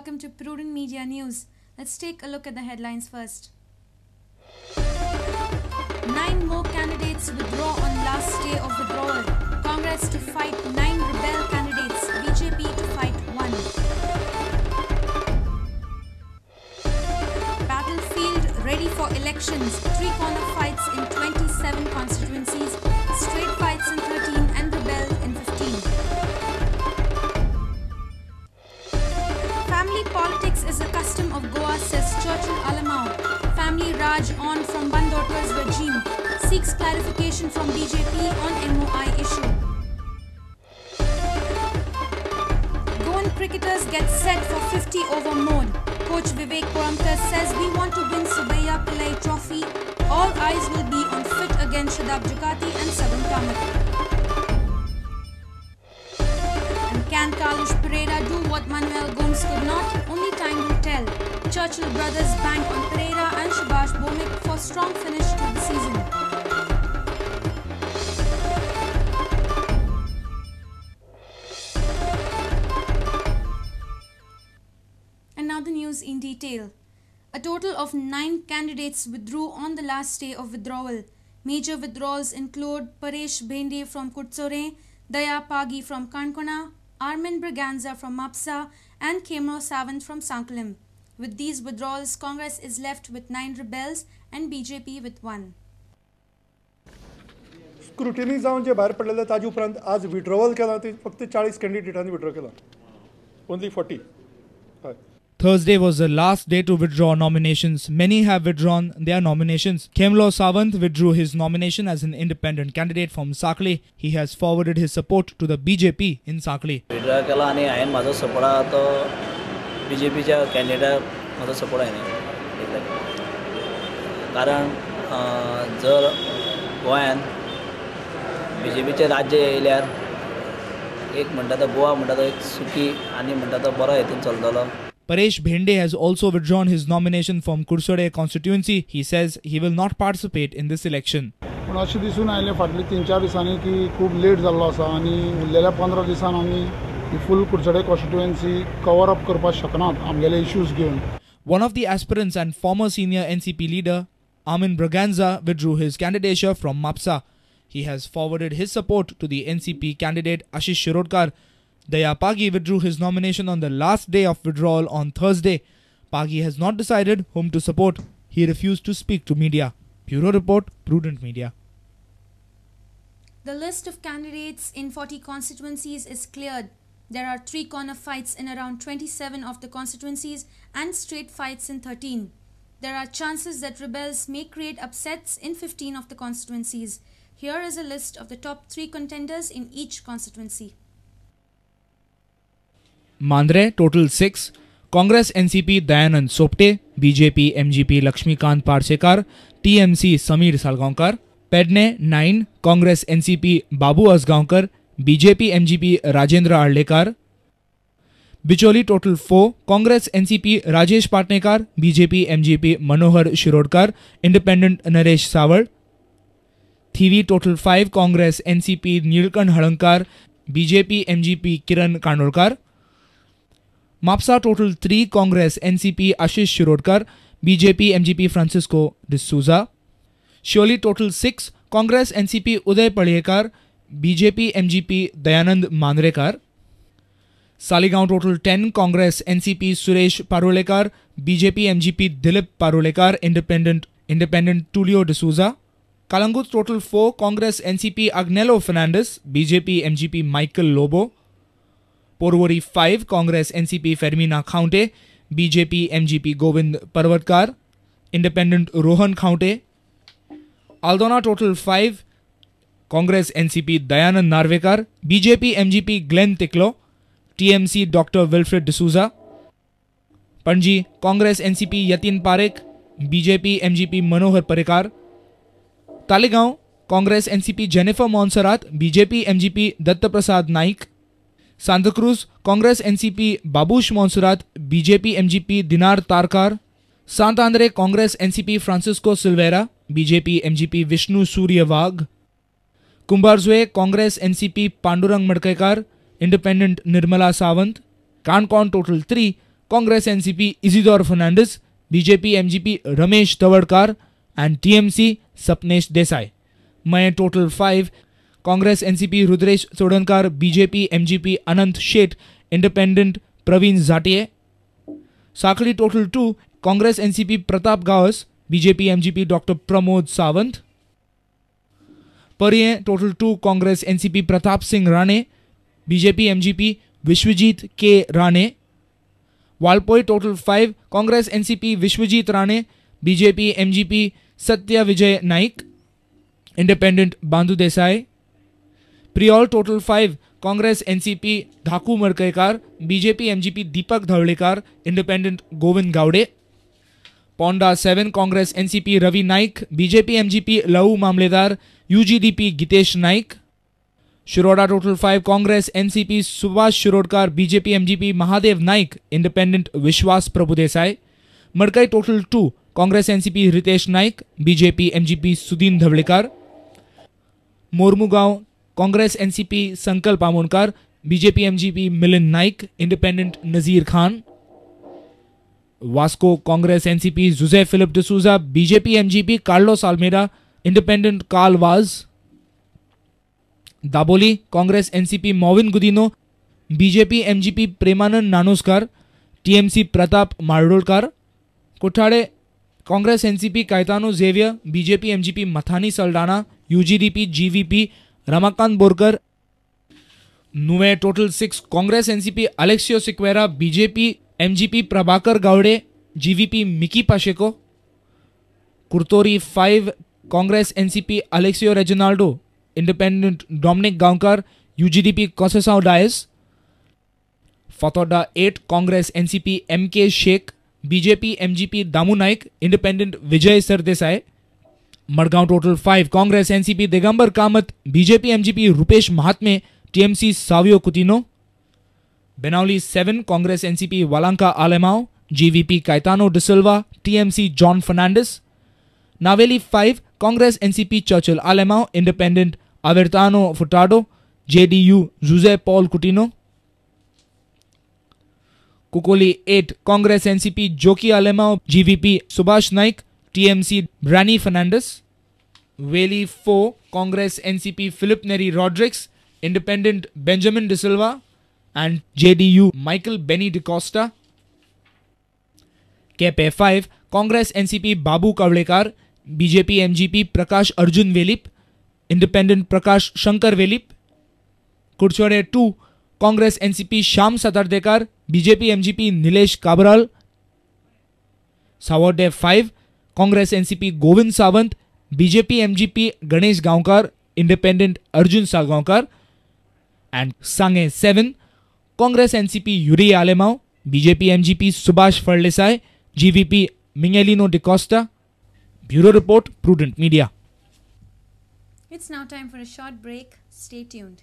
welcome to Prudent Media News. Let's take a look at the headlines first. 9 more candidates withdraw on last day of withdrawal. Congress to fight 9 rebel candidates. BJP to fight 1. Battlefield ready for elections. 3-corner fights in 27 constituencies. Straight fights in 13 and rebel in 15. Family politics is a custom of Goa, says Churchill Alamau. Family Raj on from Bandodkar's regime. Seeks clarification from BJP on MOI issue. Goan cricketers get set for 50 over mode. Coach Vivek Puramkar says we want to win Subaiya Pillai Trophy. All eyes will be on fit against Shadab Jugati and Sagun Kamath. And can Carlos Pereira do what Manuel Gomes could not? Only time will tell. Churchill brothers bank on Pereira and Subhash Bomik for strong finish to the season. And now the news in detail. A total of 9 candidates withdrew on the last day of withdrawal. Major withdrawals include Paresh Bhende from Kutsore, Daya Pagi from Kankona, Armin Braganza from Mapsa and Khemro Sawant from Sankalim. With these withdrawals, Congress is left with 9 rebels and BJP with 1. Scrutiny जावन जे भायर पडलेले ताजे उपरांत आज withdrawal केला ते फक्त 40 कॅन्डिडेटांनी withdraw केला. Only 40. Thursday was the last day to withdraw nominations. Many have withdrawn their nominations. Khemlo Sawant withdrew his nomination as an independent candidate from Sakli. He has forwarded his support to the BJP in Sakli. Withdraw केला आणि हायेन माझो support तो BJPच्या candidate माझो support आहे. कारण जर गोंयान BJPचे राज्य येयल्यार एक म्हणटा तो गोवा म्हणटा तो एक सुखी आणि म्हणटा तो बरो हेतून चलतलो. Paresh Bhende has also withdrawn his nomination from Kursore constituency. He says he will not participate in this election. पण अशें दिसून आयलें फाटले 3-4 दिसांनी की खूब लेट जाल्लो आसा आनी उरलेल्या 15 दिसान आमी फुल कुर्चडे कॉन्स्टिट्युएन्सी कवर अप करपाक शकनात आमगेले इश्यूज घेवन. One of the aspirants and former senior NCP leader, Armin Braganza, withdrew his candidature from Mapsa. He has forwarded his support to the NCP candidate Ashish Shirodkar. Daya Pagi withdrew his nomination on the last day of withdrawal on Thursday. Pagi has not decided whom to support. He refused to speak to media. Bureau Report, Prudent Media. The list of candidates in 40 constituencies is cleared. There are 3-corner fights in around 27 of the constituencies and straight fights in 13. There are chances that rebels may create upsets in 15 of the constituencies. Here is a list of the top 3 contenders in each constituency. Mandre, total 6. Congress NCP Dayanand Sopte, BJP MGP Lakshmikant Parsekar, TMC Samir Salgaonkar. Pedne 9. Congress NCP Babu Asgaonkar, BJP MGP Rajendra Arlekar. Bicholi, total 4. Congress NCP Rajesh Patnekar, BJP MGP Manohar Shirodkar, Independent Naresh Sawal. Thivi, total 5. Congress NCP Nilkant Halankar, BJP MGP Kiran Kandolkar. Mapsa, total 3. Congress NCP Ashish Shirodkar, BJP MGP Francisco D'Souza. Shioli, total 6. Congress NCP Uday Paliyekar, BJP MGP Dayanand Mandrekar. Saligaon, total 10. Congress NCP Suresh Parolekar, BJP MGP Dilip Parolekar, Independent Tulio D'Souza. Kalangut, total 4. Congress NCP Agnello Fernandez, BJP MGP Michael Lobo. Porvory 5. Congress NCP Fermina Khaunte, BJP MGP Govind Parvatkar, Independent Rohan Khaunte. Aldona, total 5. Congress NCP Dayanand Narvekar, BJP MGP Glenn Tiklo, TMC Dr. Wilfred D'Souza. Panji, Congress NCP Yatin Parekh, BJP MGP Manohar Parikar. Talegaon, Congress NCP Jennifer Monserrat, BJP MGP Datta Prasad Naik. Santa Cruz, Congress NCP Babush Monserrat, BJP MGP Dinar Tarkar. Sant Andre, Congress NCP Francisco Silveira, BJP MGP Vishnu Surya Wagh. Kumbarzwe, Congress NCP Pandurang Madkekar, Independent Nirmala Sawant. Kankon, total 3. Congress NCP Isidore Fernandez, BJP MGP Ramesh Tawardkar, and TMC Sapnesh Desai. My total 5. Congress NCP Rudresh Sodankar, BJP MGP Anant Sheth, Independent Praveen Zatie. Sakali total 2. Congress NCP Pratap Gawas, BJP MGP Dr. Pramod Sawant. Pariye total 2. Congress NCP Pratap Singh Rane, BJP MGP Vishwajit K. Rane. Walpoi total 5. Congress NCP Vishwajit Rane, BJP MGP Satya Vijay Naik, Independent Bandhu Desai. Priol total 5. Congress NCP Dhaku Markaikar, BJP MGP Deepak Dhawlikar, Independent Govind Gaude. Ponda 7. Congress NCP Ravi Naik, BJP MGP Lau Mamledar, UGDP Gitesh Naik. Shiroda total 5. Congress NCP Subhash Shirodkar, BJP MGP Mahadev Naik, Independent Vishwas Prabhudesai. Markai total 2. Congress NCP Ritesh Naik, BJP MGP Sudin Dhavlikar. Mormugaon Congress NCP Sankalp Amonkar, BJP MGP Milind Naik, Independent Nazir Khan. Vasco Congress NCP Jose Philip D'Souza, BJP MGP Carlos Almeida, Independent Carl Vaz. Daboli Congress NCP Movin Gudino, BJP MGP Premanand Nanuskar, TMC Pratap Mardolkar. Kothade Congress NCP Caetano Xavier, BJP MGP Mathani Saldana, UGDP GVP Ramakant Borkar. Nuve total 6. Congress NCP Alexio Sequeira, BJP MGP Prabhakar Gaude, GVP Miki Pacheco. Kurtori 5. Congress NCP Alexio Reginaldo, Independent Dominic Gaunkar, UGDP Kosesau Dias. Fatoda 8. Congress NCP MK Sheikh, BJP MGP Damu Naik, Independent Vijay Sardesai. Madgaon total 5. Congress NCP Digambar Kamath, BJP MGP Rupesh Mahatme, TMC Savio Coutinho. Benauli 7. Congress NCP Walanka Alemao, GVP Caetano De Silva, TMC John Fernandez. Naveli 5. Congress NCP Churchill Alemao, Independent Avertano Furtado, JDU Jose Paul Coutinho. Kukoli 8. Congress NCP Joki Alemao, GVP Subhash Naik, TMC Brani Fernandez. Veli 4. Congress NCP Philip Neri Rodrigues, Independent Benjamin De Silva, and JDU Michael Benny De Costa. Kepe 5. Congress NCP Babu Kavlekar, BJP MGP Prakash Arjun Velip, Independent Prakash Shankar Velip. Kurchwade 2. Congress NCP Sham Satardekar, BJP MGP Nilesh Kabral. Sawade 5. Congress NCP Govind Sawant, BJP MGP Ganesh Gaunkar, Independent Arjun Salgaonkar. And Sange 7. Congress NCP Yuri Alemao, BJP MGP Subhash Fardesai, GVP Miguelino De Costa. Bureau Report, Prudent Media. It's now time for a short break. Stay tuned.